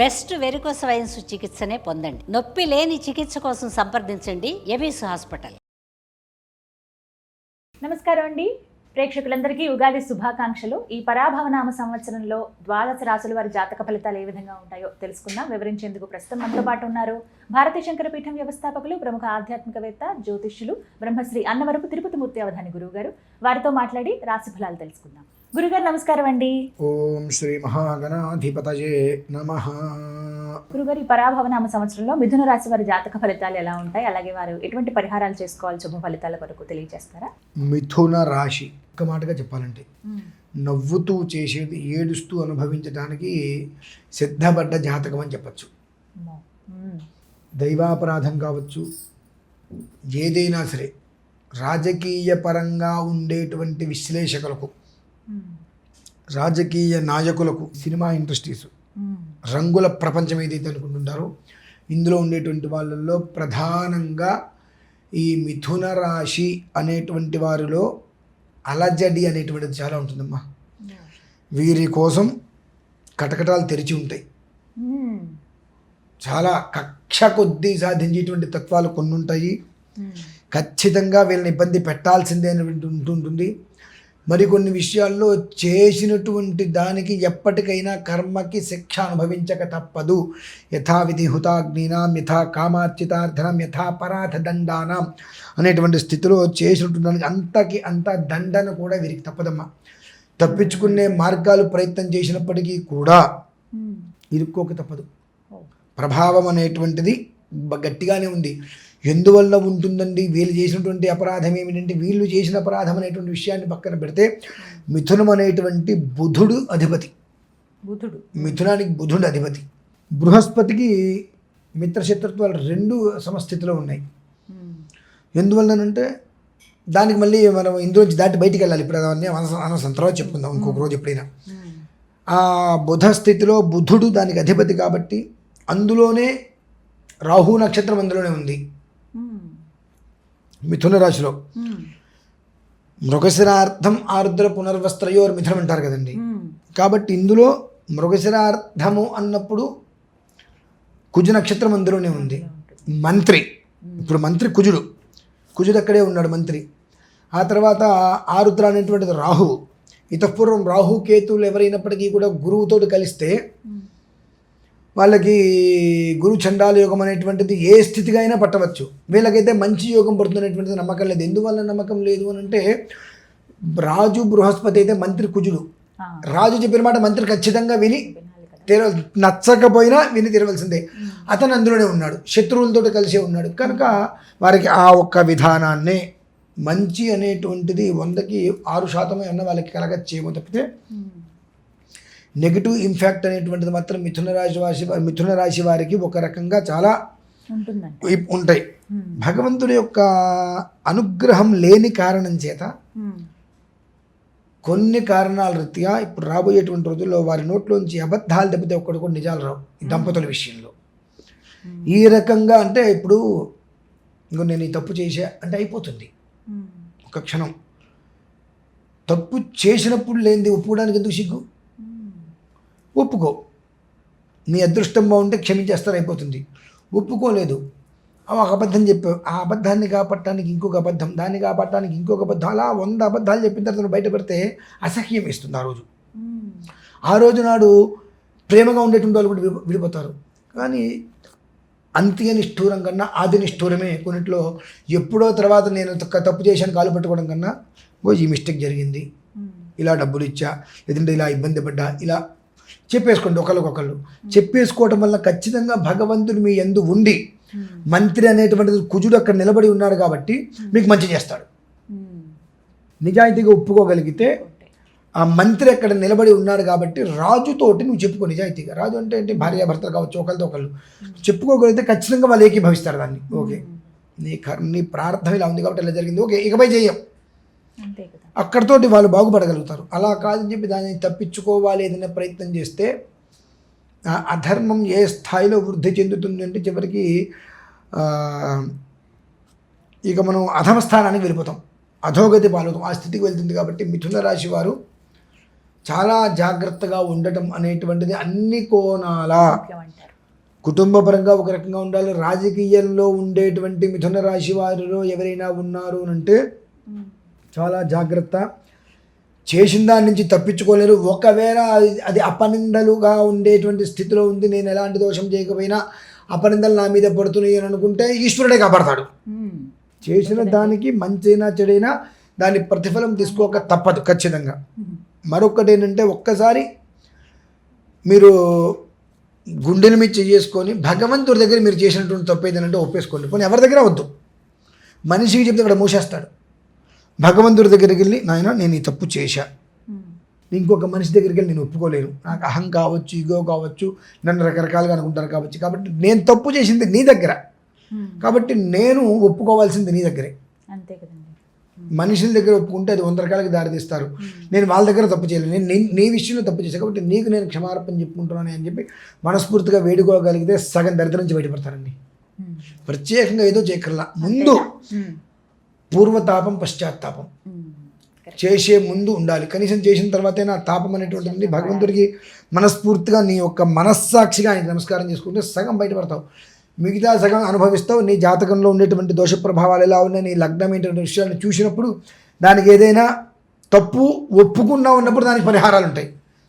Best varicose wines చికిత్సనే పొందండి. నొప్పి లేని చికిత్స కోసం సంప్రదించండి ఎబిస్ హాస్పిటల్. నమస్కారం అండి ప్రేక్షకులందరికీ ఉగాది శుభాకాంక్షలు. ఈ పరాభవనామ సంవత్సరంలో ద్వాదశ రాశుల వారి జాతక ఫలితాలు ఏ విధంగా ఉంటాయో తెలుసుకుందాం. వివరించేందుకు ప్రస్తుతం మనతో పాటు ఉన్నారు భారతీయ శంకర పీఠం వ్యవస్థాపకులు, ప్రముఖ ఆధ్యాత్మికవేత్త, జ్యోతిష్యులు బ్రహ్మశ్రీ అన్నవరపు తిరుపతి మూర్తి అవధాని గురువు గారు. వారితో మాట్లాడి రాశి ఫలాలు తెలుసుకుందాం. గురుగారు నమస్కారం అండి. ఓం శ్రీ మహాగణాధిపతయే నమః. గురుగారు, ఈ పరాభవనామ సంవత్సరంలో మిథున రాశి వారి జాతక ఫలితాలు ఎలా ఉంటాయి, అలాగే వారు ఎటువంటి పరిహారాలు చేసుకోవాలి శుభ ఫలితాల కొరకు తెలియజేస్తారా? మిథున రాశి ఒక మాటగా చెప్పాలంటే నవ్వుతూ చేసేది ఏడుస్తూ అనుభవించడానికి సిద్ధపడ్డ జాతకం అని చెప్పచ్చు. దైవాపరాధం కావచ్చు, ఏదైనా సరే రాజకీయ పరంగా ఉండేటువంటి విశ్లేషకులకు, రాజకీయ నాయకులకు, సినిమా ఇండస్ట్రీస్, రంగుల ప్రపంచం ఏదైతే అనుకుంటుంటారో ఇందులో ఉండేటువంటి వాళ్ళల్లో ప్రధానంగా ఈ మిథున రాశి అనేటువంటి వారిలో అలజడి అనేటువంటిది చాలా ఉంటుందమ్మా. వీరి కోసం కటకటాలు తెరిచి ఉంటాయి. చాలా కక్ష కొద్దీ సాధించేటువంటి తత్వాలు కొన్ని ఉంటాయి. ఖచ్చితంగా వీళ్ళని ఇబ్బంది పెట్టాల్సిందే అనేటువంటి ఉంటుంటుంది. మరికొన్ని విషయాల్లో చేసినటువంటి దానికి ఎప్పటికైనా కర్మకి శిక్ష అనుభవించక తప్పదు. యథావిధి హుతాగ్నినాం యథా కామార్చితార్థనం యథా పరాధ దండానం అనేటువంటి స్థితిలో చేసినటువంటి దానికి అంతకి అంత దండన కూడా వీరికి తప్పదమ్మా. తప్పించుకునే మార్గాలు ప్రయత్నం చేసినప్పటికీ కూడా ఇరుక్కోక తప్పదు. ప్రభావం అనేటువంటిది గట్టిగానే ఉంది. ఎందువల్ల ఉంటుందండి? వీళ్ళు చేసినటువంటి అపరాధం ఏమిటంటే, వీళ్ళు చేసిన అపరాధం అనేటువంటి విషయాన్ని పక్కన పెడితే మిథునం అనేటువంటి బుధుడు అధిపతి. మిథునానికి బుధుడు అధిపతి. బృహస్పతికి మిత్రశత్రుత్వాలు రెండు సమస్థితిలో ఉన్నాయి. ఎందువల్లనంటే దానికి మళ్ళీ మనం ఇందులోంచి దాటి బయటికి వెళ్ళాలి. ఇప్పుడు అవన్నీ అనవసరం, తర్వాత చెప్పుకుందాం ఇంకొక రోజు ఎప్పుడైనా. ఆ బుధ స్థితిలో బుధుడు దానికి అధిపతి కాబట్టి అందులోనే రాహు నక్షత్రం అందులోనే ఉంది. మిథున రాశిలో మృగశిరార్థం ఆరుద్ర పునర్వస్త్రయోర్ మిథునం అంటారు కదండి. కాబట్టి ఇందులో మృగశిరార్థము అన్నప్పుడు కుజ నక్షత్రం అందులోనే ఉంది. మంత్రి, ఇప్పుడు మంత్రి కుజుడు అక్కడే ఉన్నాడు మంత్రి. ఆ తర్వాత ఆరుద్ర అనేటువంటిది రాహువు. ఇతపూర్వం రాహు కేతువులు ఎవరైనప్పటికీ కూడా గురువుతోటి కలిస్తే వాళ్ళకి గురు చండాల యోగం అనేటువంటిది ఏ స్థితిగా అయినా పట్టవచ్చు. వీళ్ళకైతే మంచి యోగం పడుతున్నటువంటిది నమ్మకం లేదు. ఎందువల్ల నమ్మకం లేదు అని అంటే, రాజు బృహస్పతి అయితే మంత్రి కుజుడు. రాజు చెప్పిన మాట మంత్రి ఖచ్చితంగా విని నచ్చకపోయినా విని తీరవలసిందే. అతను అందులోనే ఉన్నాడు, శత్రువులతో కలిసే ఉన్నాడు. కనుక వారికి ఆ ఒక్క విధానాన్నే మంచి అనేటువంటిది 100కి 6% అన్న వాళ్ళకి కలగచ్చేమో తప్పితే నెగిటివ్ ఇంపాక్ట్ అనేటువంటిది మాత్రం మిథున రాశి వారికి ఒక రకంగా చాలా ఉంటాయి. భగవంతుడి యొక్క అనుగ్రహం లేని కారణం చేత కొన్ని కారణాల రీత్యా ఇప్పుడు రాబోయేటువంటి రోజుల్లో వారి నోట్లోంచి అబద్ధాలు తప్పితే ఒక్కడు కూడా నిజాలు రావు. ఈ దంపతుల విషయంలో ఈ రకంగా అంటే, ఇప్పుడు ఇంకో నేను ఈ తప్పు చేశా అంటే అయిపోతుంది ఒక క్షణం. తప్పు చేసినప్పుడు లేనిది ఒప్పుకోవడానికి ఎందుకు సిగ్గు? ఒప్పుకో. నీ అదృష్టం బాగుంటే క్షమించేస్తారు, అయిపోతుంది. ఒప్పుకోలేదు, ఒక అబద్ధం చెప్పావు, ఆ అబద్ధాన్ని కాపాడటానికి ఇంకొక అబద్ధం, దాన్ని కాపాడటానికి ఇంకొక అబద్ధం, అలా 100 అబద్ధాలు చెప్పిన తర్వాత బయటపడితే అసహ్యం ఇస్తుంది. ఆ రోజు నాడు ప్రేమగా ఉండేటువంటి వాళ్ళు కూడా విడిపోతారు. కానీ అంత్య నిష్ఠూరం కన్నా ఆది నిష్ఠూరమే కొన్నిట్లో. ఎప్పుడో తర్వాత నేను తప్పు చేశాను కాలు పట్టుకోవడం కన్నా, ఈ మిస్టేక్ జరిగింది, ఇలా డబ్బులు ఇచ్చా, లేదంటే ఇలా ఇబ్బంది పడ్డా, ఇలా చెప్పేసుకోండి. ఒకరికొకళ్ళు చెప్పేసుకోవటం వల్ల ఖచ్చితంగా భగవంతుడు మీ యందు ఉండి, మంత్రి అనేటువంటిది కుజుడు అక్కడ నిలబడి ఉన్నాడు కాబట్టి మీకు మంచి చేస్తాడు. నిజాయితీగా ఒప్పుకోగలిగితే ఆ మంత్రి అక్కడ నిలబడి ఉన్నాడు కాబట్టి రాజుతోటి నువ్వు చెప్పుకో నిజాయితీగా. రాజు అంటే ఏంటి? భార్యాభర్తలు కావచ్చు, ఒకరితో ఒకళ్ళు చెప్పుకోగలిగితే ఖచ్చితంగా వాళ్ళు ఏకీభవిస్తారు దాన్ని. ఓకే, నీ ప్రార్థన ఇలా ఉంది కాబట్టి ఇలా జరిగింది, ఓకే ఇకపై చెయ్యం, అక్కడితోటి వాళ్ళు బాగుపడగలుగుతారు. అలా కాదని చెప్పి దాన్ని తప్పించుకోవాలి ఏదైనా ప్రయత్నం చేస్తే అధర్మం ఏ స్థాయిలో వృద్ధి చెందుతుంది అంటే చివరికి ఇక మనం అధమ స్థానానికి వెళ్ళిపోతాం, అధోగతి పాలవుతాం, ఆ స్థితికి వెళ్తుంది. కాబట్టి మిథున రాశి వారు చాలా జాగ్రత్తగా ఉండటం అనేటువంటిది అన్ని కోణాల ముఖ్యం అంటారు. కుటుంబ పరంగా ఒక రకంగా ఉండాలి. రాజకీయంలో ఉండేటువంటి మిథున రాశి వారిలో ఎవరైనా ఉన్నారు అంటే చాలా జాగ్రత్త. చేసిన దాని నుంచి తప్పించుకోలేరు. ఒకవేళ అది అపనిందలుగా ఉండేటువంటి స్థితిలో ఉంది, నేను ఎలాంటి దోషం చేయకపోయినా అపనిందలు నా మీద పడుతున్నాయి అని అనుకుంటే ఈశ్వరుడే కాపాడతాడు. చేసిన దానికి మంచైనా చెడైనా దాని ప్రతిఫలం తీసుకోక తప్పదు ఖచ్చితంగా. మరొకటి ఏంటంటే, ఒక్కసారి మీరు గుండెని మీద చేసుకొని భగవంతుడి దగ్గర మీరు చేసినటువంటి తప్పు ఏదంటే ఒప్పేసుకోండి. పోనీ ఎవరి దగ్గర వద్దు, మనిషికి చెప్తే ఇక్కడ మూసేస్తాడు. భగవంతుడి దగ్గరికి వెళ్ళి, నాయన నేను ఈ తప్పు చేశా, ఇంకొక మనిషి దగ్గరికి వెళ్ళి నేను ఒప్పుకోలేను, నాకు అహం కావచ్చు, ఈగో కావచ్చు, నన్ను రకరకాలుగా అనుకుంటారు కావచ్చు, కాబట్టి నేను తప్పు చేసింది నీ దగ్గర, కాబట్టి నేను ఒప్పుకోవాల్సింది నీ దగ్గరే. అంతే కదండి. మనుషుల దగ్గర ఒప్పుకుంటే అది 100 రకాలకి దారితీస్తారు. నేను వాళ్ళ దగ్గర తప్పు చేయలేను, నేను నీ విషయంలో తప్పు చేశాను కాబట్టి నీకు నేను క్షమార్పణ చెప్పుకుంటున్నాను అని చెప్పి మనస్ఫూర్తిగా వేడుకోగలిగితే సగం దరిద్రం నుంచి బయటపడతారండి. ప్రత్యేకంగా ఏదో చేయకల్లా, ముందు పూర్వతాపం పశ్చాత్తాపం చేసే ముందు ఉండాలి. కనీసం చేసిన తర్వాతే నా తాపం అనేటువంటిది భగవంతుడికి మనస్ఫూర్తిగా నీ యొక్క మనస్సాక్షిగా ఆయనకి నమస్కారం చేసుకుంటే సగం బయటపడతావు. మిగతా సగం అనుభవిస్తావు. నీ జాతకంలో ఉండేటువంటి దోష ప్రభావాలు ఎలా ఉన్నాయి, నీ లగ్నమైనటువంటి విషయాలను చూసినప్పుడు దానికి ఏదైనా తప్పు ఒప్పుకున్నా ఉన్నప్పుడు దానికి పరిహారాలు ఉంటాయి.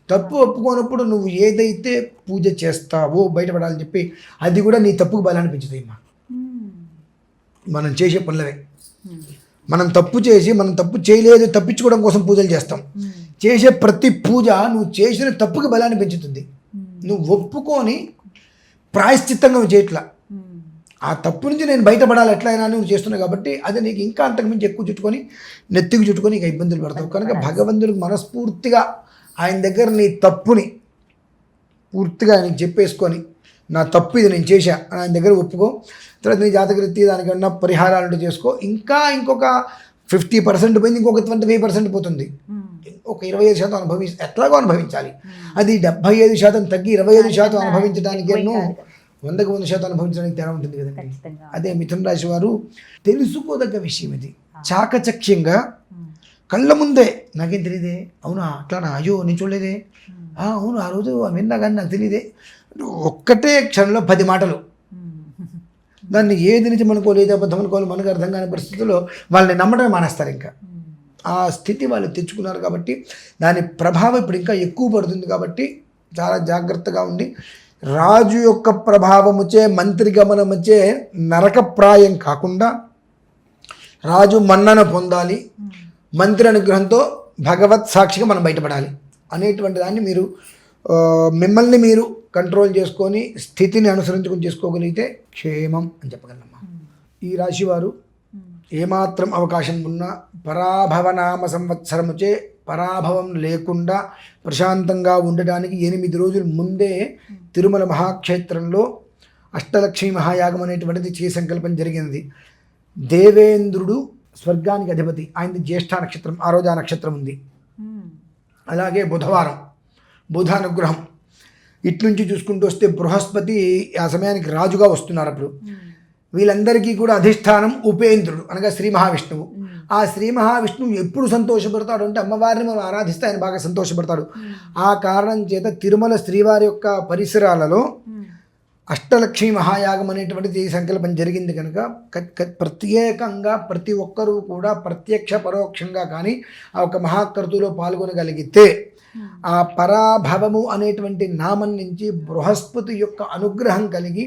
తప్పు ఒప్పుకోనప్పుడు నువ్వు ఏదైతే పూజ చేస్తావో బయటపడాలని చెప్పి అది కూడా నీ తప్పుకు బలాన్ని పెంచుతాయి. మనం చేసే పనులవే. మనం తప్పు చేసి మనం తప్పు చేయలేదు తప్పించుకోవడం కోసం పూజలు చేస్తాం. చేసే ప్రతి పూజ నువ్వు చేసిన తప్పుకి బలాన్ని పెంచుతుంది. నువ్వు ఒప్పుకొని ప్రాయశ్చిత్తంగా చేయట్లా, ఆ తప్పు నుంచి నేను బయటపడాలి ఎట్లయినా నువ్వు చేస్తున్నావు కాబట్టి అది నీకు ఇంకా అంతకుమించి ఎక్కువ చుట్టుకొని నెత్తికి చుట్టుకొని ఇక ఇబ్బందులు పడతావు. కనుక భగవంతుడికి మనస్ఫూర్తిగా ఆయన దగ్గర నీ తప్పుని పూర్తిగా ఆయనకి చెప్పేసుకొని, నా తప్పు ఇది నేను చేశా అని ఆయన దగ్గర ఒప్పుకో. తర్వాత నీ జాతకరీత్యా దానికన్నా పరిహారాలు చేసుకో. ఇంకా ఇంకొక 50% పోయింది, ఇంకొక 25% పోతుంది. ఒక 25% ఎట్లాగో అనుభవించాలి. అది 75% తగ్గి 25% అనుభవించడానికి 100కు 100% అనుభవించడానికి తేడా ఉంటుంది కదండి. అదే మిథున రాశి వారు తెలుసుకోదగ్గ విషయం ఇది. చాకచక్యంగా కళ్ళ ముందే, నాకేం తెలియదే, అవునా అట్లానా, అయ్యో నేను చూడలేదే, అవును ఆ రోజు విన్నా కానీ నాకు తెలియదే, ఒక్కటే క్షణంలో 10 మాటలు. దాన్ని ఏది నుంచి అనుకోలేదు, అబద్ధం అనుకోవాలి, మనకు అర్థం కాని పరిస్థితుల్లో వాళ్ళని నమ్మడమే మానేస్తారు. ఇంకా ఆ స్థితి వాళ్ళు తెచ్చుకున్నారు కాబట్టి దాని ప్రభావం ఇప్పుడు ఇంకా ఎక్కువ పడుతుంది. కాబట్టి చాలా జాగ్రత్తగా ఉండి, రాజు యొక్క ప్రభావముచే మంత్రి గమనముచే నరకప్రాయం కాకుండా రాజు మన్నన పొందాలి, మంత్రి అనుగ్రహంతో భగవత్ సాక్షిగా మనం బయటపడాలి అనేటువంటి దాన్ని మీరు మిమ్మల్ని మీరు కంట్రోల్ చేసుకొని స్థితిని అనుసరించుకొని చేసుకోగలిగితే క్షేమం అని చెప్పగలమ్మా. ఈ రాశివారు ఏమాత్రం అవకాశం ఉన్నా పరాభవనామ సంవత్సరముచే పరాభవం లేకుండా ప్రశాంతంగా ఉండడానికి 8 రోజుల ముందే తిరుమల మహాక్షేత్రంలో అష్టలక్ష్మి మహాయాగం అనేటువంటిది చేసే సంకల్పం జరిగింది. దేవేంద్రుడు స్వర్గానికి అధిపతి, ఆయనది జ్యేష్ఠ నక్షత్రం, ఆ రోజు ఆ నక్షత్రం ఉంది. అలాగే బుధవారం, బుధ అనుగ్రహం. ఇట్నుంచి చూసుకుంటూ వస్తే బృహస్పతి ఆ సమయానికి రాజుగా వస్తున్నారు. అప్పుడు వీళ్ళందరికీ కూడా అధిష్టానం ఉపేంద్రుడు అనగా శ్రీ మహావిష్ణువు. ఆ శ్రీ మహావిష్ణువు ఎప్పుడు సంతోషపడతాడు అంటే అమ్మవారిని మనం ఆరాధిస్తే ఆయన బాగా సంతోషపడతాడు. ఆ కారణం చేత తిరుమల శ్రీవారి యొక్క పరిసరాలలో అష్టలక్ష్మి మహాయాగం అనేటువంటిది ఈ సంకల్పం జరిగింది. కనుక ప్రత్యేకంగా ప్రతి ఒక్కరూ కూడా ప్రత్యక్ష పరోక్షంగా కానీ ఆ ఒక మహాకర్తులో పాల్గొనగలిగితే ఆ పరాభవము అనేటువంటి నామం నుంచి బృహస్పతి యొక్క అనుగ్రహం కలిగి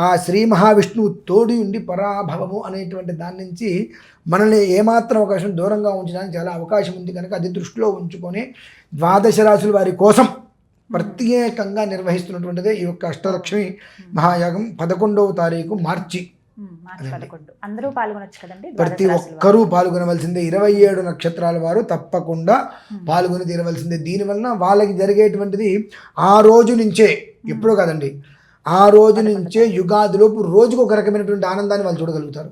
ఆ శ్రీ మహావిష్ణువు తోడి ఉండి పరాభవము అనేటువంటి దాని నుంచి మనల్ని ఏమాత్రం అవకాశం దూరంగా ఉంచడానికి చాలా అవకాశం ఉంది. కనుక అది దృష్టిలో ఉంచుకొని 12 రాశుల వారి కోసం ప్రత్యేకంగా నిర్వహిస్తున్నటువంటిదే ఈ యొక్క అష్టలక్ష్మి మహాయాగం 11వ తారీఖు మార్చి. అందరూ పాల్గొనొచ్చు కదండి. ప్రతి ఒక్కరూ పాల్గొనవలసిందే. 27 నక్షత్రాల వారు తప్పకుండా పాల్గొని తీరవలసిందే. దీనివలన వాళ్ళకి జరిగేటువంటిది ఆ రోజు నుంచే, ఎప్పుడో కాదండి, ఆ రోజు నుంచే యుగాదిలోపు రోజుకు ఒక రకమైనటువంటి ఆనందాన్ని వాళ్ళు చూడగలుగుతారు.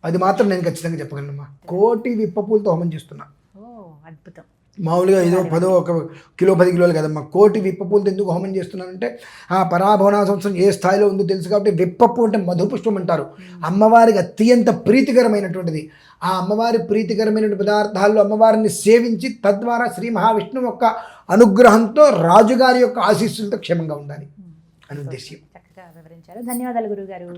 అది మాత్రం నేను ఖచ్చితంగా చెప్పగలనమ్మా. 1,000,000 విప్పపూలతో హోమం చేస్తున్నా. అద్భుతం. మామూలుగా ఏదో 10 కిలోలు కదమ్మా, 1 కోటి విప్పపూలతో ఎందుకు హోమం చేస్తున్నానంటే ఆ పరాభవన సంవత్సరం ఏ స్థాయిలో ఉందో తెలుసు కాబట్టి విప్పపు అంటే మధుపుష్పం అంటారు, అమ్మవారికి అత్యంత ప్రీతికరమైనటువంటిది. ఆ అమ్మవారి ప్రీతికరమైన పదార్థాల్లో అమ్మవారిని సేవించి తద్వారా శ్రీ మహావిష్ణువు యొక్క అనుగ్రహంతో రాజుగారి యొక్క ఆశీస్సులతో క్షేమంగా ఉండాలి అని ఉద్దేశ్యం. చక్కగా వివరించారు. ధన్యవాదాలు గురుగారు.